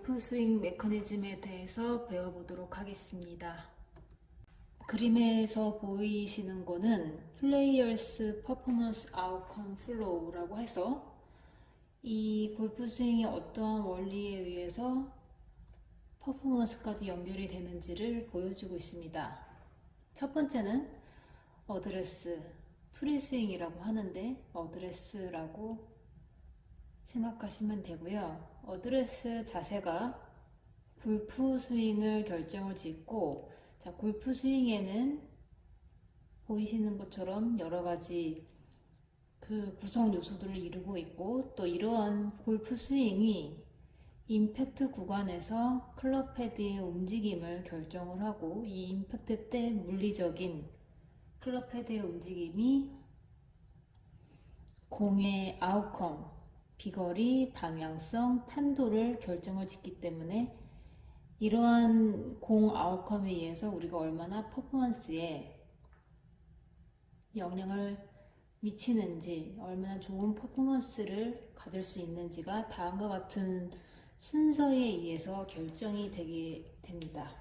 골프 스윙 메커니즘에 대해서 배워보도록 하겠습니다. 그림에서 보이시는 거는 Players Performance Outcome Flow라고 해서 이 골프 스윙이 어떠한 원리에 의해서 퍼포먼스까지 연결이 되는지를 보여주고 있습니다. 첫 번째는 어드레스, 프리스윙이라고 하는데 어드레스라고 생각하시면 되고요. 어드레스 자세가 골프 스윙을 결정을 짓고, 자, 골프 스윙에는 보이시는 것처럼 여러 가지 그 구성 요소들을 이루고 있고, 또 이러한 골프 스윙이 임팩트 구간에서 클럽 헤드의 움직임을 결정을 하고, 이 임팩트 때 물리적인 클럽 헤드의 움직임이 공의 아웃컴, 비거리, 방향성, 탄도를 결정을 짓기 때문에 이러한 공 아웃컴에 의해서 우리가 얼마나 퍼포먼스에 영향을 미치는지, 얼마나 좋은 퍼포먼스를 가질 수 있는지가 다음과 같은 순서에 의해서 결정이 되게 됩니다.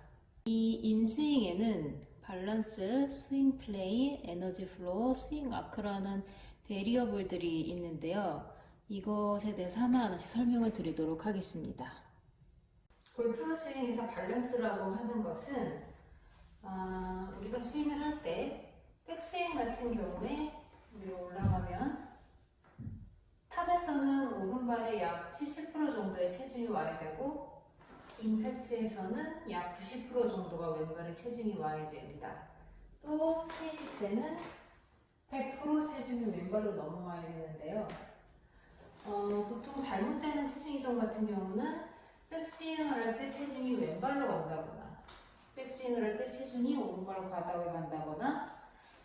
이 인스윙에는 밸런스, 스윙 플레이, 에너지 플로우, 스윙 아크라는 베리어블들이 있는데요. 이것에 대해서 하나하나씩 설명을 드리도록 하겠습니다. 골프 스윙에서 밸런스라고 하는 것은 우리가 스윙을 할 때 백스윙 같은 경우에 우리가 올라가면 탑에서는 오른발에 약 70% 정도의 체중이 와야 되고, 임팩트에서는 약 90% 정도가 왼발에 체중이 와야 됩니다. 또 피니시 때는 100% 체중이 왼발로 넘어와야 되는데요. 보통 잘못되는 체중 이동 같은 경우는 백스윙을 할 때 체중이 왼발로 간다거나, 백스윙을 할 때 체중이 오른발로 바닥에 간다거나,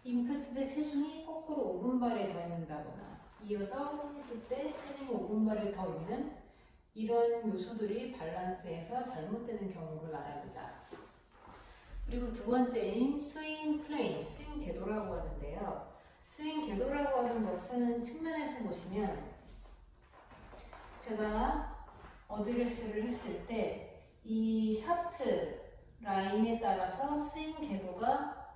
임팩트 때 체중이 거꾸로 오른발에 더 있는다거나, 이어서 피니시 때 체중이 오른발에 더 있는 이런 요소들이 밸런스에서 잘못되는 경우를 말합니다. 그리고 두 번째인 스윙 플레인, 스윙 궤도라고 하는데요. 스윙 궤도라고 하는 것은 측면에서 보시면, 제가 어드레스를 했을 때 이 샤프트 라인에 따라서 스윙 궤도가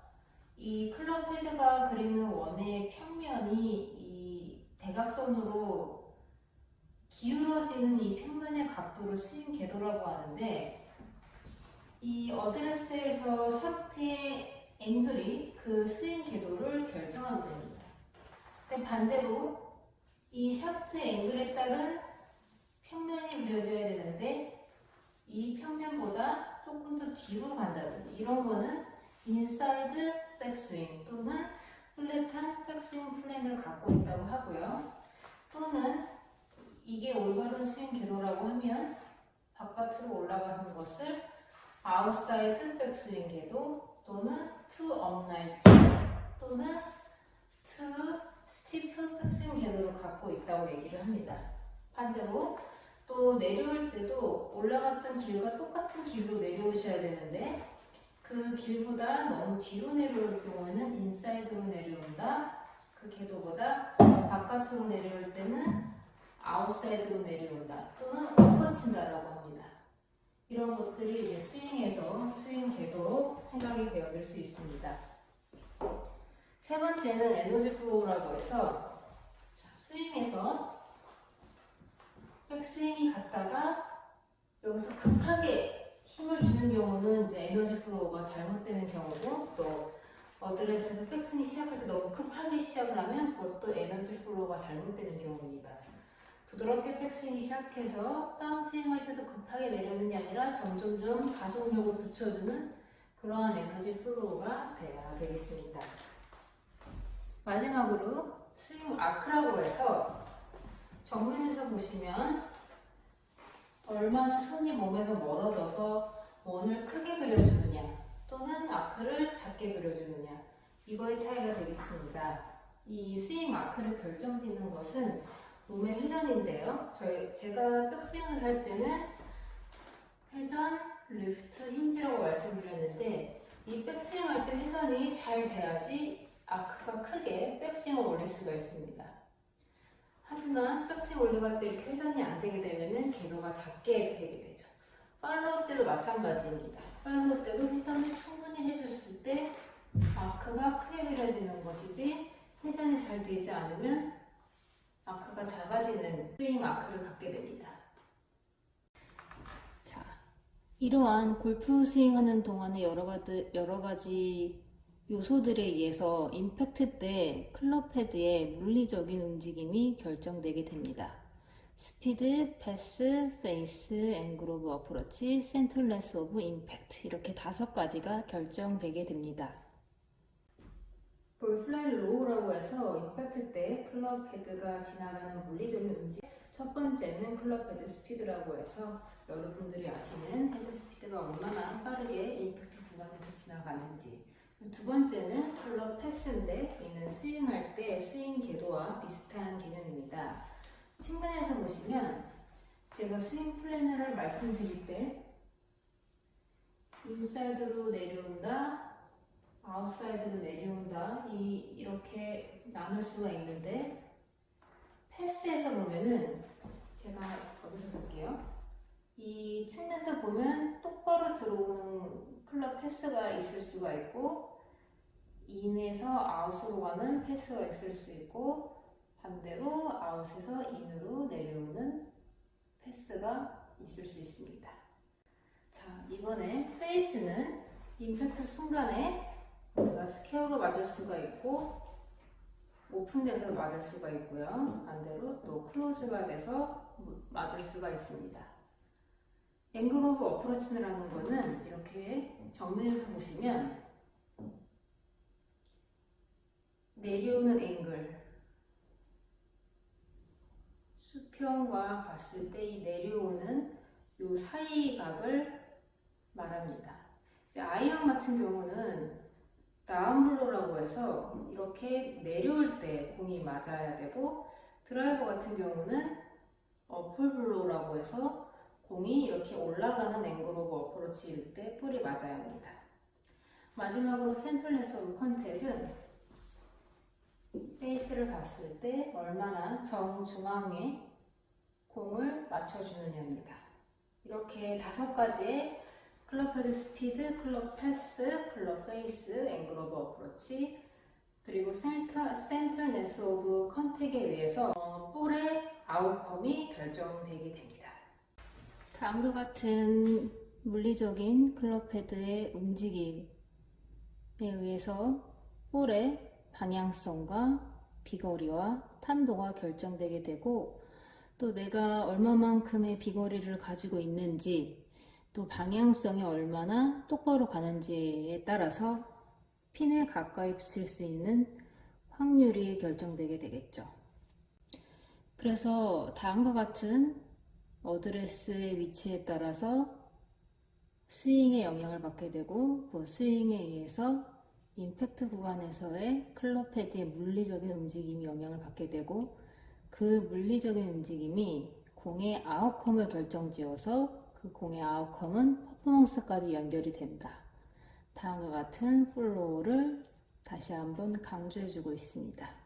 이 클럽 헤드가 그리는 원의 평면이 이 대각선으로 기울어지는 이 평면의 각도를 스윙 궤도라고 하는데, 이 어드레스에서 샤프트의 앵글이 그 스윙 궤도를 결정하게 됩니다. 근데 반대로 이 샤프트 앵글에 따른 평면이 그려져야 되는데 이 평면보다 조금 더 뒤로 간다든지, 이런 거는 인사이드 백스윙 또는 플랫한 백스윙 플랜을 갖고 있다고 하고요. 또는 이게 올바른 스윙 궤도라고 하면 바깥으로 올라가는 것을 아웃사이드 백스윙 궤도 또는 투 업라이트 또는 투 스티프 백스윙 궤도를 갖고 있다고 얘기를 합니다. 반대로 또 내려올 때도 올라갔던 길과 똑같은 길로 내려오셔야 되는데, 그 길보다 너무 뒤로 내려올 경우에는 인사이드로 내려온다. 그 궤도보다 바깥으로 내려올 때는 아웃사이드로 내려온다. 또는 엎어친다라고 합니다. 이런 것들이 이제 스윙에서 스윙 궤도로 생각이 되어질 수 있습니다. 세 번째는 에너지 플로우라고 해서, 스윙에서 백스윙이 갔다가 여기서 급하게 힘을 주는 경우는 이제 에너지 플로우가 잘못되는 경우고, 또 어드레스에서 백스윙이 시작할 때 너무 급하게 시작을 하면 그것도 에너지 플로우가 잘못되는 경우입니다. 부드럽게 백스윙이 시작해서 다운스윙 할 때도 급하게 내려오는 게 아니라 점점점 가속력을 붙여주는 그러한 에너지 플로우가 돼야 되겠습니다. 마지막으로 스윙 아크라고 해서, 정면에서 보시면 얼마나 손이 몸에서 멀어져서 원을 크게 그려주느냐 또는 아크를 작게 그려주느냐, 이거의 차이가 되겠습니다. 이 스윙 아크를 결정짓는 것은 몸의 회전인데요. 제가 백스윙을 할 때는 회전, 리프트, 힌지라고 말씀드렸는데, 이 백스윙 할 때 회전이 잘 돼야지 아크가 크게 백스윙을 올릴 수가 있습니다. 하지만 백스윙 올라갈 때 이렇게 회전이 안 되게 되면은 궤도가 작게 되게 되죠. 팔로우 때도 마찬가지입니다. 팔로우 때도 회전을 충분히 해줬을 때 아크가 크게 그려지는 것이지, 회전이 잘 되지 않으면 아크가 작아지는 스윙 아크를 갖게 됩니다. 자, 이러한 골프 스윙하는 동안의 여러 가지 요소들에 의해서 임팩트 때 클럽 헤드의 물리적인 움직임이 결정되게 됩니다. 스피드, 패스, 페이스, 앵글 오브 어프로치, 센터레스 오브 임팩트, 이렇게 5가지가 결정되게 됩니다. 볼 플라이 로우라고 해서 임팩트 때 클럽 헤드가 지나가는 물리적인 움직임, 첫 번째는 클럽 헤드 스피드라고 해서 여러분들이 아시는 헤드 스피드가 얼마나 빠르게 임팩트 구간에서 지나가는지, 두 번째는 클럽 패스인데 이는 스윙할 때 스윙 궤도와 비슷한 개념입니다. 측면에서 보시면 제가 스윙 플래너를 말씀드릴 때 인사이드로 내려온다, 아웃사이드로 내려온다, 이렇게 나눌 수가 있는데, 패스에서 보면은 제가 여기서 볼게요. 이 측면에서 보면 똑바로 들어오는 클럽 패스가 있을 수가 있고, 인에서 아웃으로 가는 패스가 있을 수 있고, 반대로 아웃에서 인으로 내려오는 패스가 있을 수 있습니다. 자, 이번에 페이스는 임팩트 순간에 우리가 스퀘어로 맞을 수가 있고, 오픈돼서 맞을 수가 있고요. 반대로 또 클로즈가 돼서 맞을 수가 있습니다. 앵글 오브 어프로치라는 거는 이렇게 정면에서 보시면 내려오는 앵글, 수평과 봤을 때 이 내려오는 요 사이 각을 말합니다. 이제 아이언 같은 경우는 다운블로라고 해서 이렇게 내려올 때 공이 맞아야 되고, 드라이버 같은 경우는 어플블로라고 해서 공이 이렇게 올라가는 앵글 오브 어프로치일 때 볼이 맞아야 합니다. 마지막으로 센터레스 오브 컨택은 페이스를 봤을 때 얼마나 정중앙에 공을 맞춰주느냐입니다. 이렇게 5가지의 클럽 헤드 스피드, 클럽 패스, 클럽 페이스, 앵글 오브 어프로치, 그리고 센터레스 오브 컨택에 의해서 볼의 아웃컴이 결정되게 됩니다. 다음과 같은 물리적인 클럽 헤드의 움직임에 의해서 볼의 방향성과 비거리와 탄도가 결정되게 되고, 또 내가 얼마만큼의 비거리를 가지고 있는지, 또 방향성이 얼마나 똑바로 가는지에 따라서 핀에 가까이 붙일 수 있는 확률이 결정되게 되겠죠. 그래서 다음과 같은 어드레스의 위치에 따라서 스윙에 영향을 받게 되고, 그 스윙에 의해서 임팩트 구간에서의 클럽 헤드의 물리적인 움직임이 영향을 받게 되고, 그 물리적인 움직임이 공의 아웃컴을 결정지어서 그 공의 아웃컴은 퍼포먼스까지 연결이 된다. 다음과 같은 플로우를 다시 한번 강조해주고 있습니다.